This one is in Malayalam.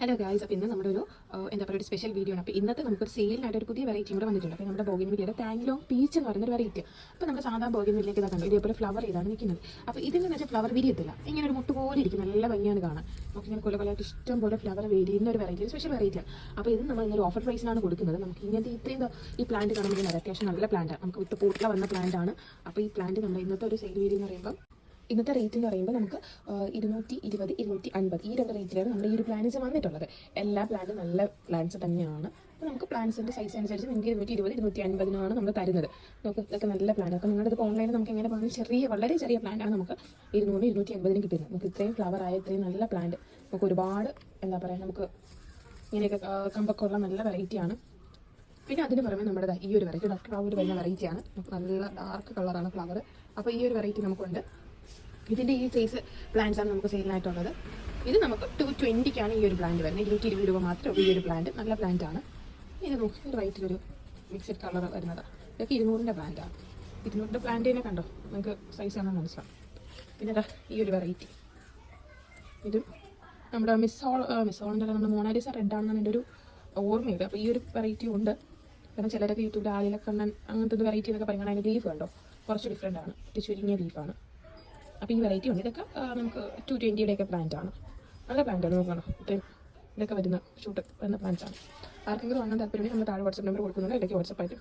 ഹലോ ഗായ്സ്, അപ്പോൾ ഇന്ന് നമ്മുടെ എന്താ പറയുക ഒരു സ്പെഷ്യൽ വീഡിയോ ആണ്. അപ്പോൾ ഇന്നത്തെ നമുക്കൊരു സെയിലിനായിട്ട് ഒരു പുതിയ വെറൈറ്റി കൂടെ വന്നിട്ടുണ്ട്. അപ്പോൾ നമ്മുടെ ബോഗൻവില്ലയുടെ താങ്ക്ലോങ് പീച്ച് എന്ന് പറയുന്ന ഒരു വെറൈറ്റി. അപ്പോൾ നമ്മുടെ സാധാ ബോഗൻവില്ലയ്ക്ക് ഇതാ കണ്ടു ഇതേപോലെ ഫ്ലവർ ചെയ്താണ് നിൽക്കുന്നത്. അപ്പോൾ ഇതിന് വെച്ചാൽ ഫ്ലവർ വിരിയത്തില്ല, ഇങ്ങനെ ഒരു മുട്ട് പോലെ ഇരിക്കും, നല്ല ഭംഗിയാണ് കാണാൻ. നമുക്ക് ഇങ്ങനെ കൊലകൊലയായിട്ട് ഇഷ്ടം പോലെ ഫ്ലവർ വിരിയുന്ന ഒരു വെറൈറ്റി, സ്പെഷ്യൽ വെറൈറ്റിയാണ്. അപ്പോൾ ഇത് നമ്മൾ ഇങ്ങനെ ഓഫർ പ്രൈസിനാണ് കൊടുക്കുന്നത്. നമുക്ക് ഇങ്ങനത്തെ ഇത്രയും ഈ പ്ലാന്റ് കാണുമ്പോൾ അത്യാവശ്യം നല്ല പ്ലാന്റാണ്, നമുക്ക് വിട്ട് പൂട്ടില വന്ന പ്ലാന്റ് ആണ്. അപ്പോൾ ഈ പ്ലാന്റ് നമ്മുടെ ഇന്നത്തെ ഒരു സെയിൽ വീഡിയോ എന്ന് പറയുമ്പോൾ ഇന്നത്തെ റേറ്റ് എന്ന് പറയുമ്പോൾ നമുക്ക് 220, 250 ഈ രണ്ട് റേറ്റിലാണ് നമ്മുടെ ഈ ഒരു പ്ലാൻസ് വന്നിട്ടുള്ളത്. എല്ലാ പ്ലാന്റും നല്ല പ്ലാന്റ്സ് തന്നെയാണ്. അപ്പോൾ നമുക്ക് പ്ലാന്റ്സിൻ്റെ സൈസ് അനുസരിച്ച് നിങ്ങൾക്ക് 220, 250 നമ്മൾ തരുന്നത്. നമുക്ക് ഇതൊക്കെ നല്ല പ്ലാന്റ്. അപ്പോൾ നിങ്ങളുടെ ഇപ്പോൾ ഓൺലൈനിൽ നമുക്ക് എങ്ങനെ പറഞ്ഞാൽ വളരെ ചെറിയ പ്ലാന്റാണ് നമുക്ക് 200, 250 കിട്ടുന്നത്. നമുക്ക് ഇത്രയും ഫ്ലവർ ആയ ഇത്രയും നല്ല പ്ലാന്റ് നമുക്ക് ഒരുപാട് എന്താ പറയുക, നമുക്ക് ഇങ്ങനെയൊക്കെ കമ്പൊക്കെ ഉള്ള നല്ല വെറൈറ്റിയാണ്. പിന്നെ അതിന് പുറമെ നമ്മുടെ ഈ ഒരു വെറൈറ്റി ഡോക്ടർ ഒരു വരുന്ന വെറൈറ്റിയാണ്. നമുക്ക് നല്ല ഡാർക്ക് കളറാണ് ഫ്ലവർ. അപ്പോൾ ഈ ഒരു വെറൈറ്റി നമുക്കുണ്ട്. ഇതിൻ്റെ ഈ സൈസ് പ്ലാന്റ്സ് ആണ് നമുക്ക് സെയിലിനായിട്ടുള്ളത്. ഇത് നമുക്ക് 220ക്കാണ് ഈ ഒരു പ്ലാന്റ് വരുന്നത്. 220 രൂപ മാത്രമേ ഈ ഒരു പ്ലാന്റ്, നല്ല പ്ലാന്റ് ആണ്. ഇത് നോക്കി ഒരു വൈറ്റിലൊരു മിക്സഡ് കളർ വരുന്നതാണ്. ഇതൊക്കെ 200ൻ്റെ പ്ലാന്റാണ്. 200ൻ്റെ പ്ലാന്റിനെ കണ്ടോ, നമുക്ക് സൈസ് ആണെന്ന് മനസ്സിലാവും. പിന്നെ ഈ ഒരു വെറൈറ്റി ഇതും നമ്മുടെ മിസ്സോളിൻ്റെ നമ്മുടെ മോണാലിസ റെഡ് ആണെന്നാണ് എൻ്റെ ഒരു ഓർമ്മയുണ്ട്. അപ്പോൾ ഈ ഒരു വെറൈറ്റി ഉണ്ട്. കാരണം ചിലരൊക്കെ യൂട്യൂബിൽ ആലിലക്കണ്ണൻ അങ്ങനത്തെ ഒരു വെറൈറ്റി എന്നൊക്കെ പറയുകയാണെങ്കിൽ അതിൻ്റെ ലീഫ് കണ്ടോ കുറച്ച് ഡിഫറെൻ്റ് ആണ്, ചുരുങ്ങിയ ലീഫാണ്. അപ്പോൾ ഈ വെറൈറ്റി ഉണ്ട്. ഇതൊക്കെ നമുക്ക് 220യുടെയൊക്കെ പ്ലാന്റാണ്, നല്ല പ്ലാന്റാണ്. നോക്കണം ഇത്രയും ഇതൊക്കെ വരുന്ന ഷൂട്ട് വരുന്ന പ്ലാന്റ്സാണ്. ആർക്കെങ്കിലും വാങ്ങാൻ താല്പര്യമുണ്ടെങ്കിൽ നമ്മൾ താഴെ വാട്സപ്പ് നമ്പർ കൊടുക്കുന്നുണ്ട്, ഇടയ്ക്ക് വാട്സപ്പായിട്ട്